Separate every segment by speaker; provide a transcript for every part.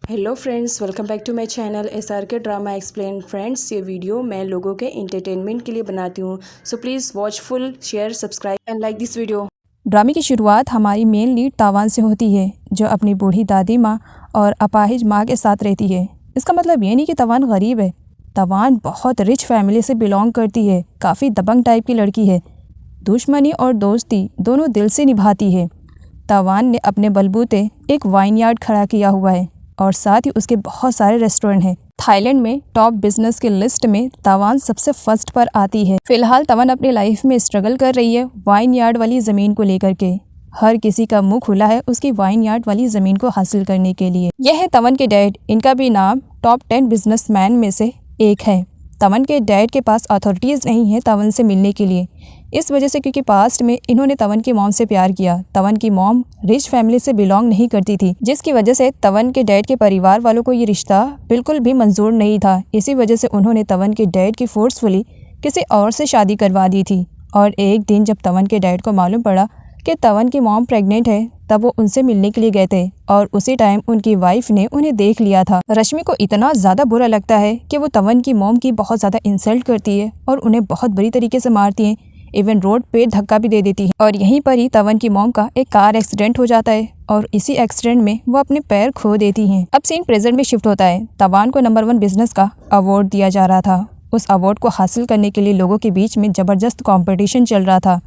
Speaker 1: Hello friends, welcome back to my channel SRK drama explain. Friends, ये video मैं लोगों के इंटरटेनमेंट के लिए बनाती हूँ, so please watch full, share, subscribe and like this video.
Speaker 2: ड्रामे की शुरुआत हमारी मेन लीड तावान से होती है, जो अपनी बूढ़ी दादी माँ और अपाहिज माँ के साथ रहती है। इसका मतलब ये नहीं कि तवान गरीब है। तवान बहुत रिच फैमिली से बिलोंग करती है, काफ़ी दबंग टाइप की लड़की है। दुश्मनी और दोस्ती दोनों दिल से निभाती है। तवान ने अपने बलबूते एक वाइन यार्ड खड़ा किया हुआ है और साथ ही उसके बहुत सारे रेस्टोरेंट हैं। थाईलैंड में टॉप बिजनेस की लिस्ट में तवान सबसे फर्स्ट पर आती है। फिलहाल तवान अपनी लाइफ में स्ट्रगल कर रही है वाइन यार्ड वाली ज़मीन को लेकर के। हर किसी का मुंह खुला है उसकी वाइन यार्ड वाली ज़मीन को हासिल करने के लिए। यह है तवान के डैड, इनका भी नाम टॉप 10 बिजनेसमैन में से एक है। तवान के डैड के पास अथॉरिटीज़ नहीं है तवान से मिलने के लिए, इस वजह से क्योंकि पास्ट में इन्होंने तवान की मॉम से प्यार किया। तवान की मॉम रिच फैमिली से बिलोंग नहीं करती थी, जिसकी वजह से तवान के डैड के परिवार वालों को ये रिश्ता बिल्कुल भी मंजूर नहीं था। इसी वजह से उन्होंने तवान के डैड की फोर्सफुली किसी और से शादी करवा दी थी। और एक दिन जब तवान के डैड को मालूम पड़ा कि तवान की मॉम प्रेग्नेंट है, तब वो उनसे मिलने के लिए गए थे और उसी टाइम उनकी वाइफ ने उन्हें देख लिया था। रश्मि को इतना ज़्यादा बुरा लगता है कि वो तवान की मॉम की बहुत ज़्यादा इंसल्ट करती है और उन्हें बहुत बुरी तरीके से मारती है, इवन रोड पे धक्का भी दे देती है। और यहीं पर ही तवान की मॉम का एक कार एक्सीडेंट हो जाता है और इसी एक्सीडेंट में वो अपने पैर खो देती हैं। अब सीन प्रेजेंट में शिफ्ट होता है। तवान को नंबर 1 बिजनेस का अवार्ड दिया जा रहा था। उस अवार्ड को हासिल करने के लिए लोगों के बीच में ज़बरदस्त कॉम्पिटिशन चल रहा था,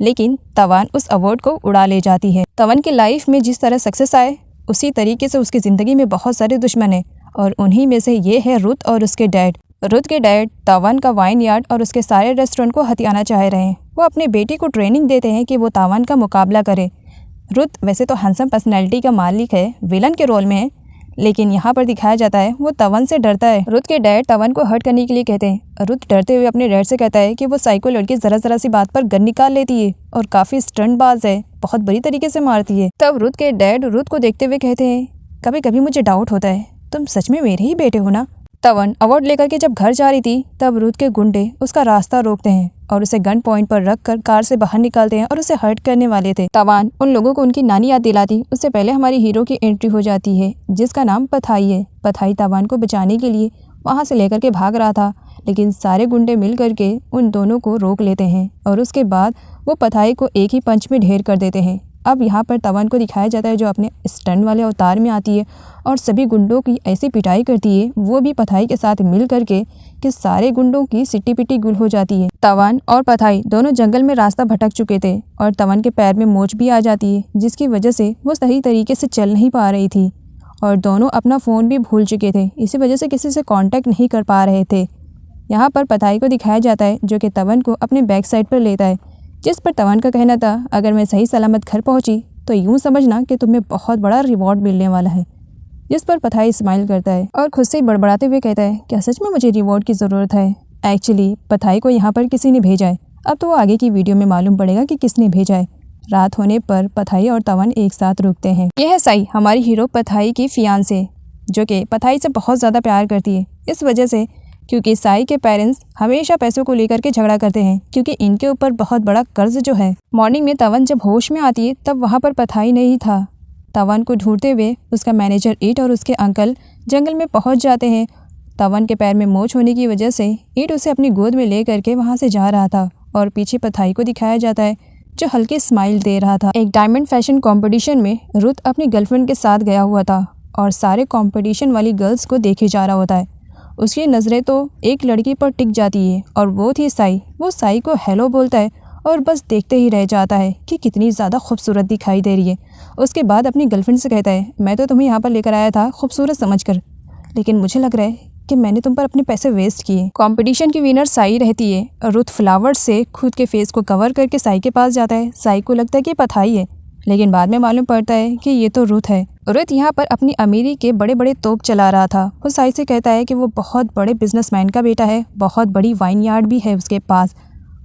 Speaker 2: लेकिन तवान उस अवार्ड को उड़ा ले जाती है। तवान की लाइफ में जिस तरह सक्सेस आए, उसी तरीके से उसकी ज़िंदगी में बहुत सारे दुश्मन हैं और उन्हीं में से ये है रुत और उसके डैड। रुत के डैड तवान का वाइन यार्ड और उसके सारे रेस्टोरेंट को हथियाना चाह रहे हैं। वो अपने बेटे को ट्रेनिंग देते हैं कि वो तवान का मुकाबला करे। रुत वैसे तो हैंडसम पर्सनैलिटी का मालिक है, विलन के रोल में है, लेकिन यहाँ पर दिखाया जाता है वो तवान से डरता है। रुत के डैड तवान को हर्ट करने के लिए कहते हैं। रुत डरते हुए अपने डैड से कहता है कि वो साइको लड़की ज़रा सी बात पर गन निकाल लेती है और काफ़ी स्टंटबाज है, बहुत बुरी तरीके से मारती है। तब रुत के डैड रुत को देखते हुए कहते हैं, कभी कभी मुझे डाउट होता है, तुम सच में मेरे ही बेटे हो ना। तवान अवार्ड लेकर के जब घर जा रही थी, तब रुत के गुंडे उसका रास्ता रोकते हैं और उसे गन पॉइंट पर रखकर कार से बाहर निकालते हैं और उसे हर्ट करने वाले थे। तवान उन लोगों को उनकी नानी याद दिलाती। उससे पहले हमारी हीरो की एंट्री हो जाती है, जिसका नाम पथाई है। पथाई तवान को बचाने के लिए वहां से लेकर के भाग रहा था, लेकिन सारे गुंडे मिल करके उन दोनों को रोक लेते हैं और उसके बाद वो पथाई को एक ही पंच में ढेर कर देते हैं। अब यहाँ पर तवान को दिखाया जाता है जो अपने स्टंट वाले अवतार में आती है और सभी गुंडों की ऐसी पिटाई करती है, वो भी पथाई के साथ मिल करके, कि सारे गुंडों की सिट्टी पिट्टी गुल हो जाती है। तवान और पथाई दोनों जंगल में रास्ता भटक चुके थे और तवान के पैर में मोच भी आ जाती है, जिसकी वजह से वो सही तरीके से चल नहीं पा रही थी और दोनों अपना फ़ोन भी भूल चुके थे। इसी वजह से किसी से कांटेक्ट नहीं कर पा रहे थे। यहाँ पर पथाई को दिखाया जाता है जो कि तवान को अपने बैक साइड पर लेता है, जिस पर तवान का कहना था, अगर मैं सही सलामत घर पहुँची तो यूँ समझना कि तुम्हें बहुत बड़ा रिवॉर्ड मिलने वाला है। जिस पर पथाई स्माइल करता है और खुद से बड़बड़ाते हुए कहता है, क्या सच में मुझे रिवॉर्ड की ज़रूरत है? एक्चुअली पथाई को यहाँ पर किसी ने भेजा है। अब तो वो आगे की वीडियो में मालूम पड़ेगा कि किसने भेजा है। रात होने पर पथाई और तवान एक साथ रुकते हैं। यह है साई, हमारी हीरो पथाई की फियांसे, जो कि पथाई से बहुत ज़्यादा प्यार करती है। इस वजह से क्योंकि साई के पेरेंट्स हमेशा पैसों को लेकर के झगड़ा करते हैं, क्योंकि इनके ऊपर बहुत बड़ा कर्ज जो है। मॉर्निंग में तवान जब होश में आती है, तब वहाँ पर पथाई नहीं था। तवान को ढूंढते हुए उसका मैनेजर ईट और उसके अंकल जंगल में पहुंच जाते हैं। तवान के पैर में मोच होने की वजह से ईट उसे अपनी गोद में ले करके वहां से जा रहा था और पीछे पथाई को दिखाया जाता है जो हल्की स्माइल दे रहा था। एक डायमंड फैशन कंपटीशन में रुत अपनी गर्लफ्रेंड के साथ गया हुआ था और सारे कंपटीशन वाली गर्ल्स को देखे जा रहा होता है। उसकी नज़रें तो एक लड़की पर टिक जाती है और वो थी साई। वो साई को हेलो बोलता है और बस देखते ही रह जाता है कि कितनी ज़्यादा खूबसूरत दिखाई दे रही है। उसके बाद अपनी गर्लफ्रेंड से कहता है, मैं तो तुम्हें यहाँ पर लेकर आया था खूबसूरत समझकर, लेकिन मुझे लग रहा है कि मैंने तुम पर अपने पैसे वेस्ट किए। कंपटीशन की विनर साई रहती है। रुत फ्लावर्स से खुद के फेस को कवर करके साई के पास जाता है। साई को लगता है कि पथाई है, लेकिन बाद में मालूम पड़ता है कि ये तो रुत है। रुत यहाँ पर अपनी अमीरी के बड़े बड़े तोप चला रहा था। वो साई से कहता है कि वो बहुत बड़े बिजनेसमैन का बेटा है, बहुत बड़ी वाइन यार्ड भी है उसके पास।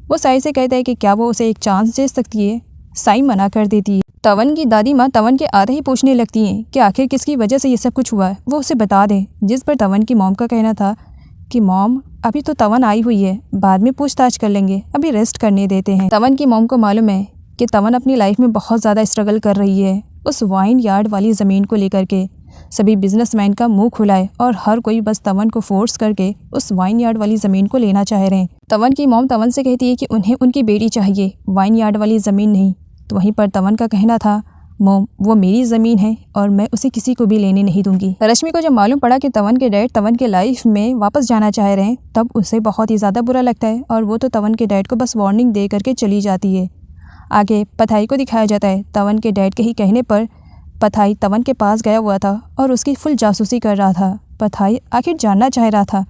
Speaker 2: वो साई से कहता है कि क्या वो उसे एक चांस दे सकती है। साई मना कर देती है। तवान की दादी माँ तवान के आते ही पूछने लगती हैं कि आखिर किसकी वजह से ये सब कुछ हुआ है, वो उसे बता दे। जिस पर तवान की मॉम का कहना था कि मॉम अभी तो तवान आई हुई है, बाद में पूछताछ कर लेंगे, अभी रेस्ट करने देते हैं। तवान की मॉम को मालूम है कि तवान अपनी लाइफ में बहुत ज़्यादा स्ट्रगल कर रही है उस वाइन यार्ड वाली ज़मीन को लेकर के। सभी बिजनेसमैन का मुंह खुला है और हर कोई बस तवन को फोर्स करके उस वाइन यार्ड वाली ज़मीन को लेना चाह रहे हैं। तवन की मॉम तवन से कहती है कि उन्हें उनकी बेटी चाहिए, वाइन यार्ड वाली ज़मीन नहीं। तो वहीं पर तवन का कहना था, मॉम वो मेरी ज़मीन है और मैं उसे किसी को भी लेने नहीं दूंगी। रश्मि को जब मालूम पड़ा कि तवन के डैड तवन के लाइफ में वापस जाना चाह रहे हैं, तब उसे बहुत ही ज़्यादा बुरा लगता है और वो तो तवन के डैड को बस वार्निंग दे करके चली जाती है। आगे पथाई को दिखाया जाता है। तवन के डैड के ही कहने पर पथाई तवन के पास गया हुआ था और उसकी फुल जासूसी कर रहा था। पथाई आखिर जानना चाह रहा था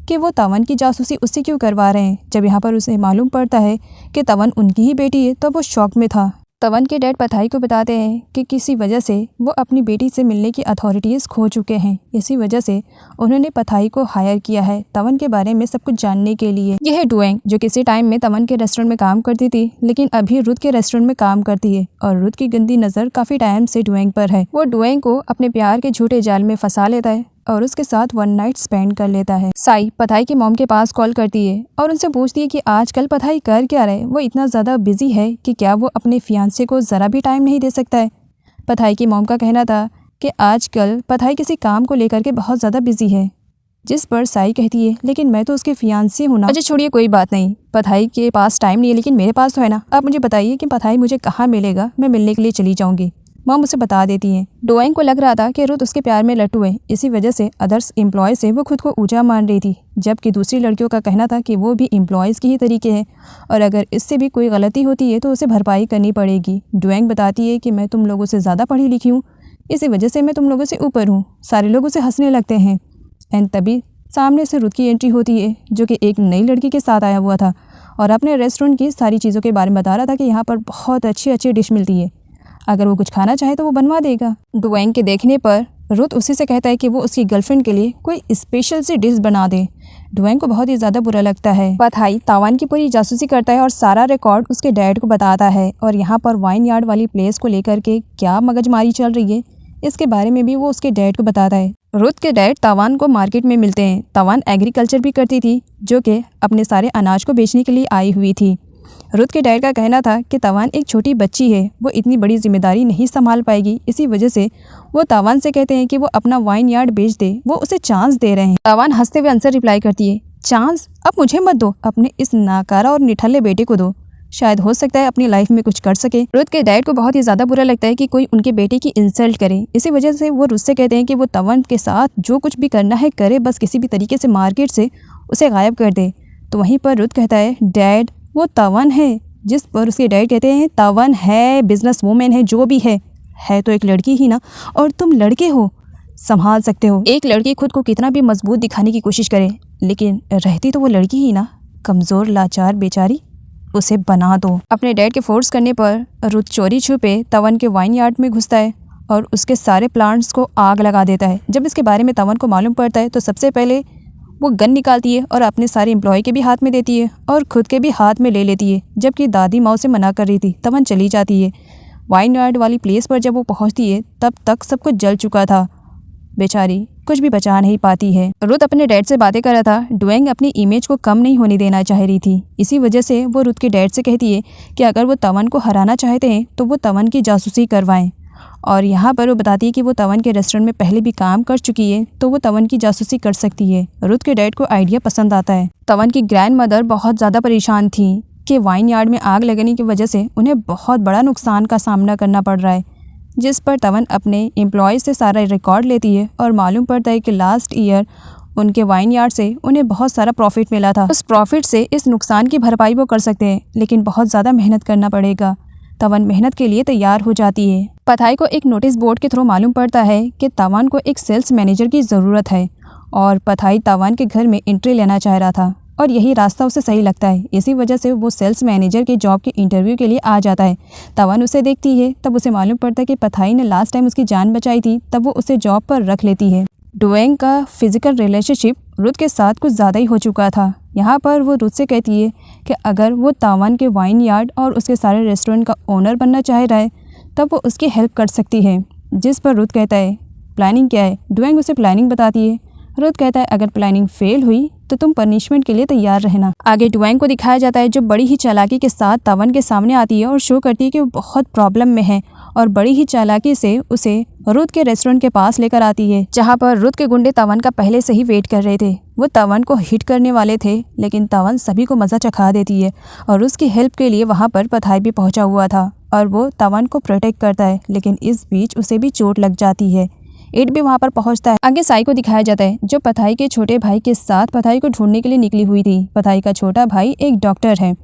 Speaker 2: कि वो तवन की जासूसी उससे क्यों करवा रहे हैं। जब यहाँ पर उसे मालूम पड़ता है कि तवन उनकी ही बेटी है, तो वो शॉक में था। तवन के डैड पथाई को बताते हैं कि किसी वजह से वो अपनी बेटी से मिलने की अथॉरिटीज़ खो चुके हैं। इसी वजह से उन्होंने पथाई को हायर किया है तवन के बारे में सब कुछ जानने के लिए। यह है डुएंग, जो किसी टाइम में तवन के रेस्टोरेंट में काम करती थी, लेकिन अभी रुथ के रेस्टोरेंट में काम करती है और रुथ की गंदी नज़र काफ़ी टाइम से डुएंग पर है। वो डुएंग को अपने प्यार के झूठे जाल में फंसा लेता है और उसके साथ वन नाइट स्पेंड कर लेता है। साई पथाई की मॉम के पास कॉल करती है और उनसे पूछती है कि आजकल पथाई कर क्या रहे। वो इतना ज़्यादा बिजी है कि क्या वो अपने फियांसे को ज़रा भी टाइम नहीं दे सकता है। पथाई की मॉम का कहना था कि आजकल पथाई किसी काम को लेकर के बहुत ज़्यादा बिजी है, जिस पर साई कहती है लेकिन मैं तो उसके फियांसे हूँ ना। अच्छा छोड़िए, कोई बात नहीं, पथाई के पास टाइम नहीं है लेकिन मेरे पास तो है ना। आप मुझे बताइए कि पथाई मुझे कहाँ मिलेगा, मैं मिलने के लिए चली जाऊँगी। मॉम उसे बता देती हैं। डुएंग को लग रहा था कि रुथ उसके प्यार में लट्टू है, इसी वजह से अदर्स एम्प्लॉय से वो खुद को ऊंचा मान रही थी, जबकि दूसरी लड़कियों का कहना था कि वो भी एम्प्लॉयज़ की ही तरीके हैं और अगर इससे भी कोई गलती होती है तो उसे भरपाई करनी पड़ेगी। डुएंग बताती है कि मैं तुम लोगों से ज़्यादा पढ़ी लिखी हूँ, इसी वजह से मैं तुम लोगों से ऊपर हूँ। सारे लोग उसे हंसने लगते हैं। एंड तभी सामने से रुथ की एंट्री होती है, जो कि एक नई लड़की के साथ आया हुआ था और अपने रेस्टोरेंट की सारी चीज़ों के बारे में बता रहा था कि यहाँ पर बहुत अच्छी अच्छी डिश मिलती है, अगर वो कुछ खाना चाहे तो वो बनवा देगा। डुएंग के देखने पर रुथ उसी से कहता है कि वो उसकी गर्लफ्रेंड के लिए कोई स्पेशल सी डिश बना दे। डुएंग को बहुत ही ज़्यादा बुरा लगता है। पथाई तावान की पूरी जासूसी करता है और सारा रिकॉर्ड उसके डैड को बताता है और यहाँ पर वाइन यार्ड वाली प्लेस को लेकर के क्या मगजमारी चल रही है, इसके बारे में भी वो उसके डैड को बताता है। रुथ के डैड तावान को मार्केट में मिलते हैं। तावान एग्रीकल्चर भी करती थी, जो कि अपने सारे अनाज को बेचने के लिए आई हुई थी। रुथ के डैड का कहना था कि तावान एक छोटी बच्ची है, वो इतनी बड़ी जिम्मेदारी नहीं संभाल पाएगी, इसी वजह से वो तावान से कहते हैं कि वो अपना वाइन यार्ड बेच दे, वो उसे चांस दे रहे हैं। तावान हंसते हुए आंसर रिप्लाई करती है, चांस? अब मुझे मत दो, अपने इस नाकारा और निठल्ले बेटे को दो, शायद हो सकता है अपनी लाइफ में कुछ कर सके। रुथ के डैड को बहुत ही ज़्यादा बुरा लगता है कि कोई उनके बेटे की इंसल्ट करे, इसी वजह से वो रुथ से कहते हैं कि वो तावान के साथ जो कुछ भी करना है करे, बस किसी भी तरीके से मार्केट से उसे गायब कर दे। तो वहीं पर रुथ कहता है, डैड वो तावान है, जिस पर उसके डैड कहते हैं तावान है बिजनेस वूमेन है, जो भी है तो एक लड़की ही ना, और तुम लड़के हो, संभाल सकते हो। एक लड़की खुद को कितना भी मजबूत दिखाने की कोशिश करे, लेकिन रहती तो वो लड़की ही ना, कमज़ोर लाचार बेचारी, उसे बना दो। अपने डैड के फोर्स करने पर रुथ चोरी छुपे तावान के वाइन यार्ड में घुसता है और उसके सारे प्लांट्स को आग लगा देता है। जब इसके बारे में तावान को मालूम पड़ता है तो सबसे पहले वो गन निकालती है और अपने सारे एम्प्लॉय के भी हाथ में देती है और खुद के भी हाथ में ले लेती है। जबकि दादी माँ से मना कर रही थी, तावान चली जाती है। वाइन यार्ड वाली प्लेस पर जब वो पहुँचती है तब तक सब कुछ जल चुका था, बेचारी कुछ भी बचा नहीं पाती है। रुथ अपने डैड से बातें कर रहा था। डुएंग अपनी इमेज को कम नहीं होने देना चाह रही थी, इसी वजह से वो रुथ के डैड से कहती है कि अगर वो तावान को हराना चाहते हैं तो वो तावान की जासूसी करवाएं। और यहाँ पर वो बताती है कि वो तावान के रेस्टोरेंट में पहले भी काम कर चुकी है, तो वो तावान की जासूसी कर सकती है। रुथ के डैड को आइडिया पसंद आता है। तावान की ग्रैंड मदर बहुत ज़्यादा परेशान थी कि वाइन यार्ड में आग लगने की वजह से उन्हें बहुत बड़ा नुकसान का सामना करना पड़ रहा है, जिस पर तावान अपने एम्प्लॉय से सारा रिकॉर्ड लेती है और मालूम पड़ता है कि लास्ट ईयर उनके वाइन यार्ड से उन्हें बहुत सारा प्रॉफिट मिला था। उस प्रॉफिट से इस नुकसान की भरपाई वो कर सकते हैं, लेकिन बहुत ज़्यादा मेहनत करना पड़ेगा। तावान मेहनत के लिए तैयार हो जाती है। पथाई को एक नोटिस बोर्ड के थ्रू मालूम पड़ता है कि तावान को एक सेल्स मैनेजर की ज़रूरत है और पथाई तावान के घर में एंट्री लेना चाह रहा था और यही रास्ता उसे सही लगता है, इसी वजह से वो सेल्स मैनेजर के जॉब के इंटरव्यू के लिए आ जाता है। तावान उसे देखती है, तब उसे मालूम पड़ता है कि पथाई ने लास्ट टाइम उसकी जान बचाई थी, तब वो उसे जॉब पर रख लेती है। डुएंग का फिजिकल रिलेशनशिप रुथ के साथ कुछ ज़्यादा ही हो चुका था। यहाँ पर वो रुथ से कहती है कि अगर वो तावान के वाइन यार्ड और उसके सारे रेस्टोरेंट का ओनर बनना चाह रहा है तब वो उसकी हेल्प कर सकती है, जिस पर रुथ कहता है प्लानिंग क्या है। डुएंग उसे प्लानिंग बताती है। रुथ कहता है अगर प्लानिंग फेल हुई तो तुम पनिशमेंट के लिए तैयार रहना। आगे डुआंग को दिखाया जाता है जो बड़ी ही चालाकी के साथ तवन के सामने आती है और शो करती है कि वो बहुत प्रॉब्लम में है और बड़ी ही चालाकी से उसे रुथ के रेस्टोरेंट के पास लेकर आती है, जहाँ पर रुथ के गुंडे तवन का पहले से ही वेट कर रहे थे। वो तवन को हिट करने वाले थे, लेकिन तवन सभी को मजा चखा देती है और उसकी हेल्प के लिए वहाँ पर पथाई भी पहुँचा हुआ था और वो तवन को प्रोटेक्ट करता है, लेकिन इस बीच उसे भी चोट लग जाती है। एड भी वहाँ पर पहुँचता है। आगे साई को दिखाया जाता है जो पथाई के छोटे भाई के साथ पथाई को ढूंढने के लिए निकली हुई थी। पथाई का छोटा भाई एक डॉक्टर है।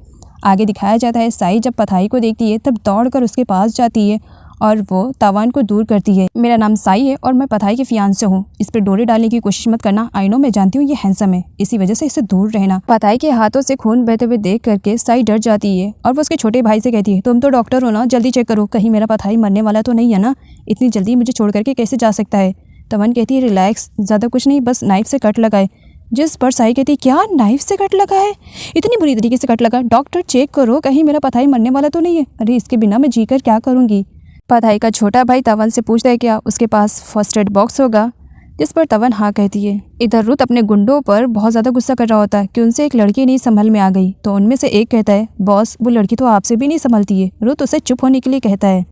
Speaker 2: आगे दिखाया जाता है साई जब पथाई को देखती है तब दौड़कर उसके पास जाती है और वो तवन को दूर करती है। मेरा नाम साई है और मैं पथाई के फियांसे हूँ। इस पर डोरी डालने की कोशिश मत करना। आई नो, मैं जानती हूँ ये हैंडसम है, इसी वजह से इससे दूर रहना। पथाई के हाथों से खून बहते हुए देख करके साई डर जाती है और वो उसके छोटे भाई से कहती है तुम तो डॉक्टर हो ना, जल्दी चेक करो कहीं मेरा पथाई मरने वाला तो नहीं है ना, इतनी जल्दी मुझे छोड़ करके कैसे जा सकता है। तवन कहती है रिलैक्स, ज़्यादा कुछ नहीं, बस नाइफ से कट लगाए। जिस पर साई कहती क्या नाइफ से कट लगा है, इतनी बुरी तरीके से कट लगा, डॉक्टर चेक करो कहीं मेरा पथाई मरने वाला तो नहीं है। अरे इसके बिना मैं जीकर क्या करूँगी। पथाई का छोटा भाई तवन से पूछता है क्या उसके पास फर्स्ट एड बॉक्स होगा, जिस पर तवन हाँ कहती है। इधर रुथ अपने गुंडों पर बहुत ज़्यादा गुस्सा कर रहा होता है कि उनसे एक लड़की नहीं संभल में आ गई, तो उनमें से एक कहता है बॉस वो लड़की तो आपसे भी नहीं संभलती है। रुथ उसे चुप होने के लिए कहता है।